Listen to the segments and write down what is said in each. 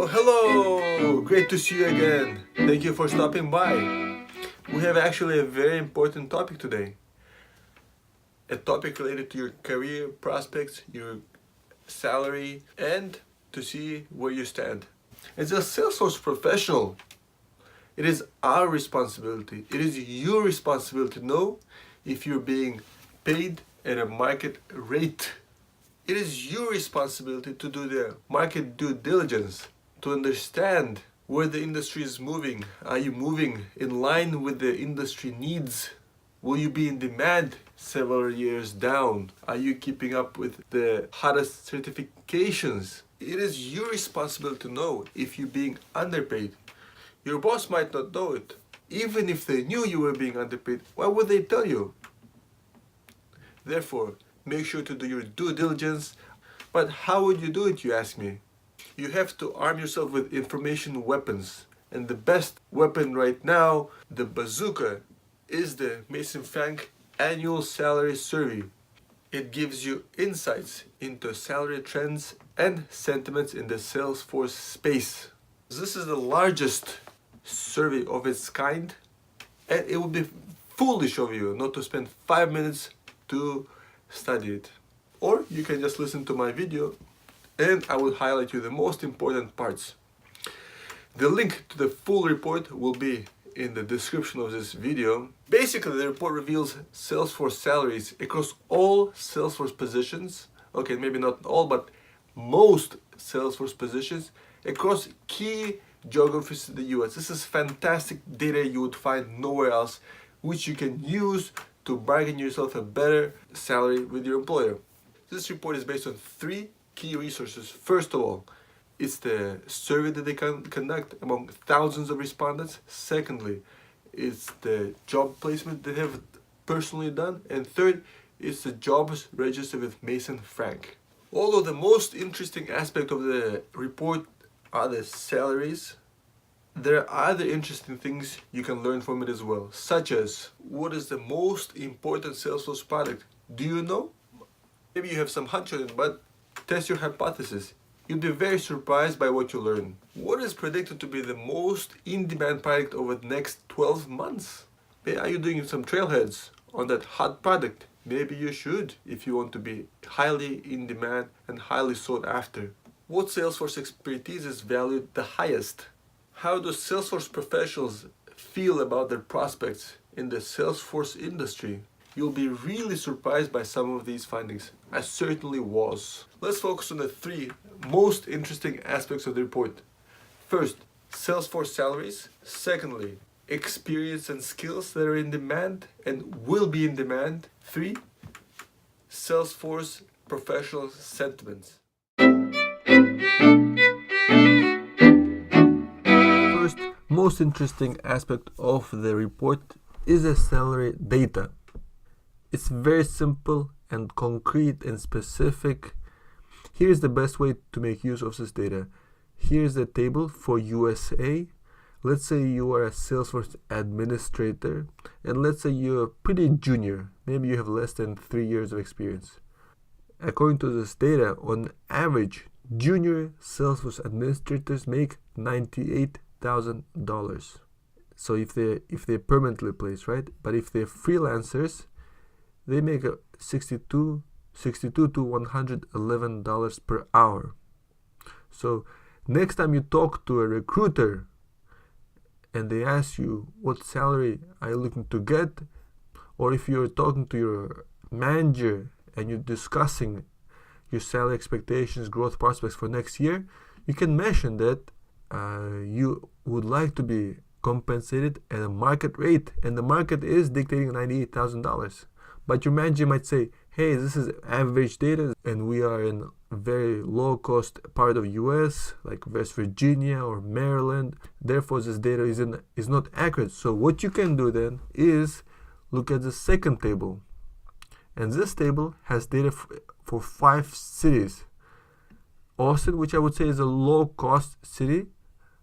Oh, hello! Great to see you again. Thank you for stopping by. We have actually a very important topic today. A topic related to your career prospects, your salary, and to see where you stand. As a Salesforce professional, it is our responsibility, it is your responsibility to know if you're being paid at a market rate. It is your responsibility to do the market due diligence, to understand where the industry is moving. Are you moving in line with the industry needs? Will you be in demand several years down? Are you keeping up with the hottest certifications? It is your responsibility to know if you're being underpaid. Your boss might not know it. Even if they knew you were being underpaid, why would they tell you? Therefore, make sure to do your due diligence. But how would you do it, you ask me? You have to arm yourself with information weapons. And the best weapon right now, the bazooka, is the Mason Frank Annual Salary Survey. It gives you insights into salary trends and sentiments in the Salesforce space. This is the largest survey of its kind, and it would be foolish of you not to spend 5 minutes to study it. Or you can just listen to my video and I will highlight you the most important parts. The link to the full report will be in the description of this video. Basically, the report reveals Salesforce salaries across all Salesforce positions. Okay, maybe not all, but most Salesforce positions across key geographies in the US. This is fantastic data you would find nowhere else, which you can use to bargain yourself a better salary with your employer. This report is based on 3 key resources. First of all, it's the survey that they conduct among thousands of respondents. Secondly, it's the job placement they have personally done. And third, it's the jobs registered with Mason Frank. Although the most interesting aspect of the report are the salaries, there are other interesting things you can learn from it as well, such as what is the most important Salesforce product? Do you know? Maybe you have some hunch on it, but test your hypothesis. You'll be very surprised by what you learn. What is predicted to be the most in-demand product over the next 12 months? Are you doing some trailheads on that hot product? Maybe you should if you want to be highly in demand and highly sought after. What Salesforce expertise is valued the highest? How do Salesforce professionals feel about their prospects in the Salesforce industry? You'll be really surprised by some of these findings. I certainly was. Let's focus on the 3 most interesting aspects of the report. First, Salesforce salaries. Secondly, experience and skills that are in demand and will be in demand. 3, Salesforce professional sentiments. First, most interesting aspect of the report is the salary data. It's very simple and concrete and specific. Here's the best way to make use of this data. Here's the table for USA. Let's say you are a Salesforce administrator, and let's say you're pretty junior. Maybe you have less than 3 years of experience. According to this data, on average, junior Salesforce administrators make $98,000. So if they're permanently placed, right? But if they're freelancers, they make $62 to $111 per hour. So next time you talk to a recruiter and they ask you what salary are you looking to get, or if you're talking to your manager and you're discussing your salary expectations, growth prospects for next year, you can mention that you would like to be compensated at a market rate, and the market is dictating $98,000. But your manager might say, hey, this is average data and we are in a very low cost part of US like West Virginia or Maryland. Therefore, this data is not accurate. So what you can do then is look at the second table. And this table has data for 5 cities. Austin, which I would say is a low cost city.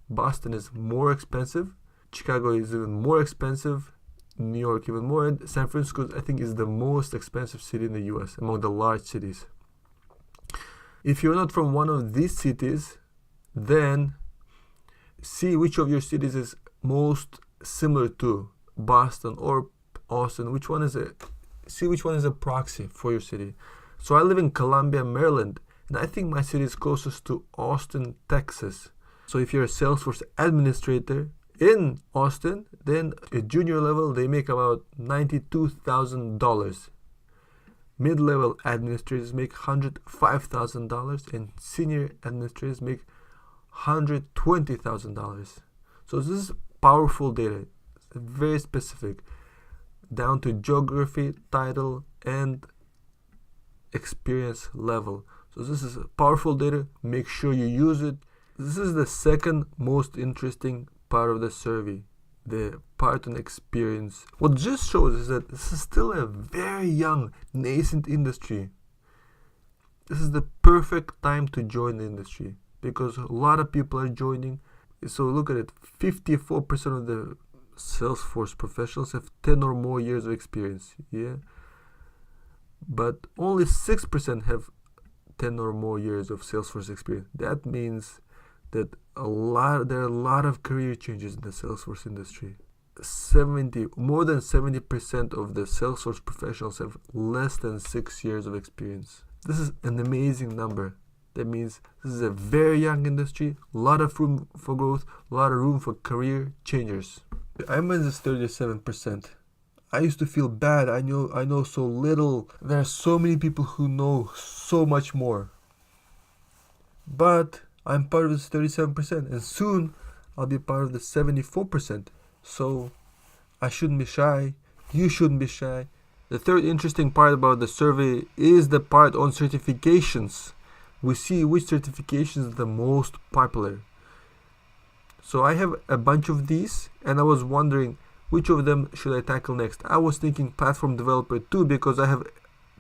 Boston is more expensive. Chicago is even more expensive. New York even more, and San Francisco I think is the most expensive city in the US among the large cities. If you're not from one of these cities, then see which of your cities is most similar to Boston or Austin. See which one is a proxy for your city. So I live in Columbia, Maryland, and I think my city is closest to Austin, Texas. So if you're a Salesforce administrator in Austin, then at junior level they make about $92,000. Mid-level administrators make $105,000, and senior administrators make $120,000. So this is powerful data, very specific, down to geography, title, and experience level. So this is powerful data. Make sure you use it. This is the second most interesting part of the survey, the part on experience. What this shows is that this is still a very young, nascent industry. This is the perfect time to join the industry because a lot of people are joining. So look at it, 54% of the Salesforce professionals have 10 or more years of experience. Yeah, but only 6% have 10 or more years of Salesforce experience. That means that there are a lot of career changes in the Salesforce industry. More than 70% of the Salesforce professionals have less than 6 years of experience. This is an amazing number. That means this is a very young industry, a lot of room for growth, a lot of room for career changers. I'm in this 37%. I used to feel bad. I know so little. There are so many people who know so much more. But I'm part of this 37%, and soon I'll be part of the 74%. So I shouldn't be shy. You shouldn't be shy. The third interesting part about the survey is the part on certifications. We see which certification is the most popular. So I have a bunch of these, and I was wondering which of them should I tackle next. I was thinking platform developer too, because I have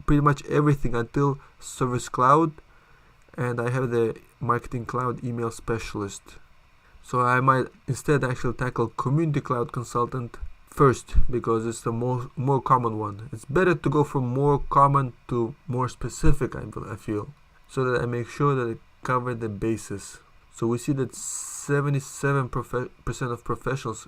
pretty much everything until Service Cloud, and I have the Marketing Cloud email specialist. So I might instead actually tackle Community Cloud consultant first, because it's the more common one. It's better to go from more common to more specific, I feel, so that I make sure that I cover the bases. So we see that 77% of professionals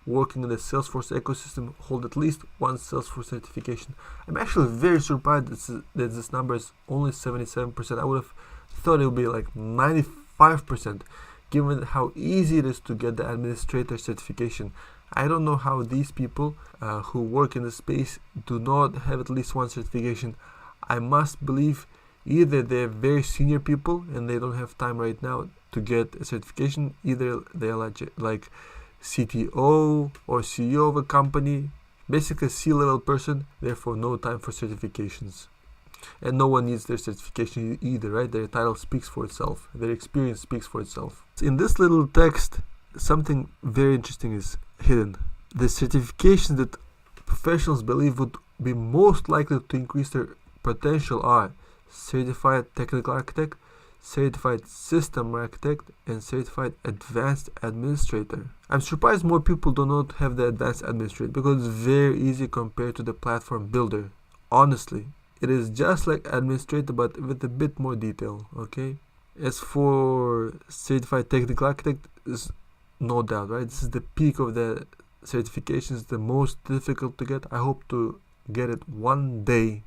working in the Salesforce ecosystem hold at least one Salesforce certification. I'm actually very surprised that this number is only 77%. I would have thought it would be like 95%, given how easy it is to get the administrator certification. I don't know how these people who work in the space do not have at least one certification. I must believe either they're very senior people and they don't have time right now to get a certification, either they're like CTO or CEO of a company, basically a C-level person, therefore no time for certifications. And no one needs their certification either, right? Their title speaks for itself. Their experience speaks for itself. In this little text, something very interesting is hidden. The certifications that professionals believe would be most likely to increase their potential are Certified Technical Architect, Certified System Architect, and Certified Advanced Administrator. I'm surprised more people do not have the Advanced Administrator, because it's very easy compared to the Platform Builder. Honestly, it is just like Administrator but with a bit more detail, okay? As for Certified Technical Architect, is no doubt, right? This is the peak of the certifications, the most difficult to get. I hope to get it one day.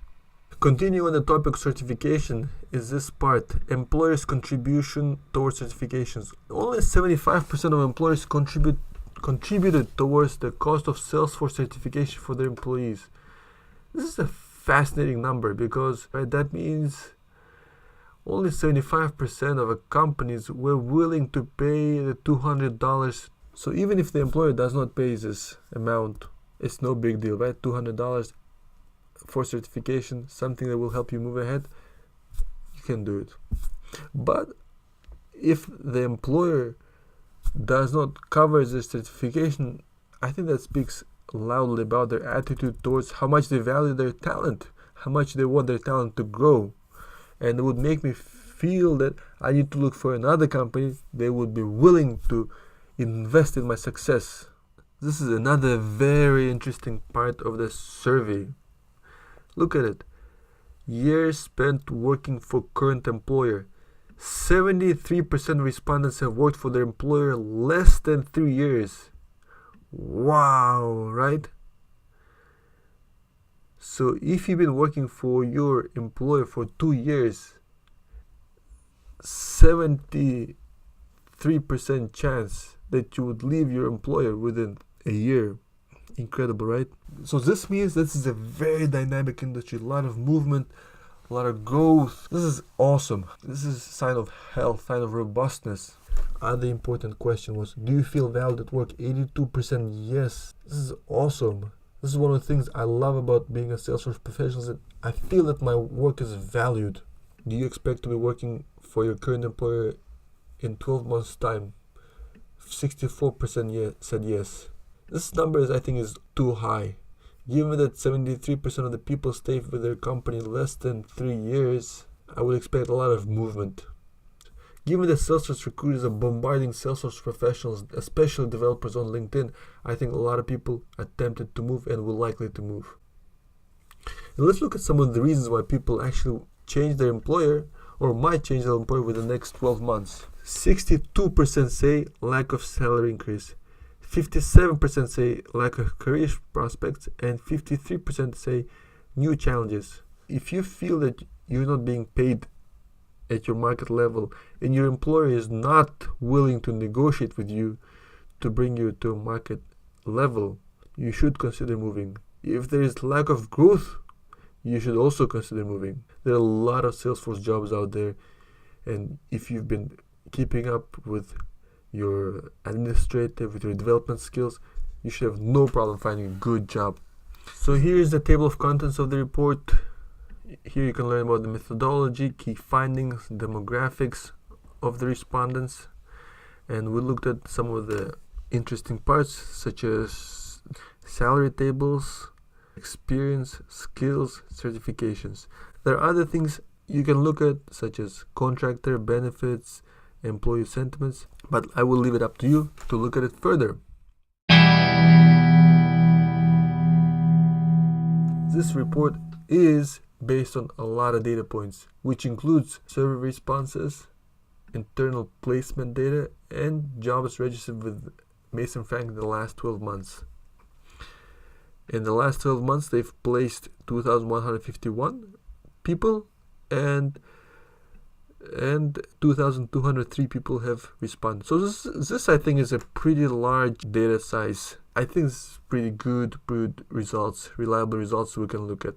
Continue on the topic of certification is this part, employers' contribution towards certifications. Only 75% of employers contributed towards the cost of Salesforce certification for their employees. This is a fascinating number, because that means only 75% of companies were willing to pay the $200. So even if the employer does not pay this amount, it's no big deal, right? $200 for certification, something that will help you move ahead, you can do it. But if the employer does not cover the certification, I think that speaks loudly about their attitude towards how much they value their talent, how much they want their talent to grow. And it would make me feel that I need to look for another company that would be willing to invest in my success. This is another very interesting part of the survey. Look at it. Years spent working for current employer. 73% of respondents have worked for their employer less than 3 years. Wow, right? So if you've been working for your employer for 2 years, 73% chance that you would leave your employer within a year. Incredible, right? So this means this is a very dynamic industry, a lot of movement, a lot of growth. This is awesome. This is a sign of health, sign of robustness. Other important question was, do you feel valued at work? 82% yes. This is awesome. This is one of the things I love about being a Salesforce professional, is that I feel that my work is valued. Do you expect to be working for your current employer in 12 months' time? 64% said yes. This number I think is too high. Given that 73% of the people stay with their company less than 3 years, I would expect a lot of movement. Given that Salesforce recruiters are bombarding Salesforce professionals, especially developers on LinkedIn, I think a lot of people are tempted to move and will likely to move. And let's look at some of the reasons why people actually change their employer or might change their employer within the next 12 months. 62% say lack of salary increase. 57% say lack of career prospects, and 53% say new challenges. If you feel that you're not being paid at your market level and your employer is not willing to negotiate with you to bring you to a market level, you should consider moving. If there is lack of growth, you should also consider moving. There are a lot of Salesforce jobs out there, and if you've been keeping up with your administrative, with your development skills, you should have no problem finding a good job. So here is the table of contents of the report. Here you can learn about the methodology, key findings, demographics of the respondents, and we looked at some of the interesting parts such as salary tables, experience, skills, certifications. There are other things you can look at such as contractor benefits, employee sentiments, but I will leave it up to you to look at it further. This report is based on a lot of data points, which includes survey responses, internal placement data, and jobs registered with Mason Frank in the last 12 months. In the last 12 months, they've placed 2,151 people, and 2,203 people have responded. So this I think is a pretty large data size. I think it's pretty good results, reliable results we can look at.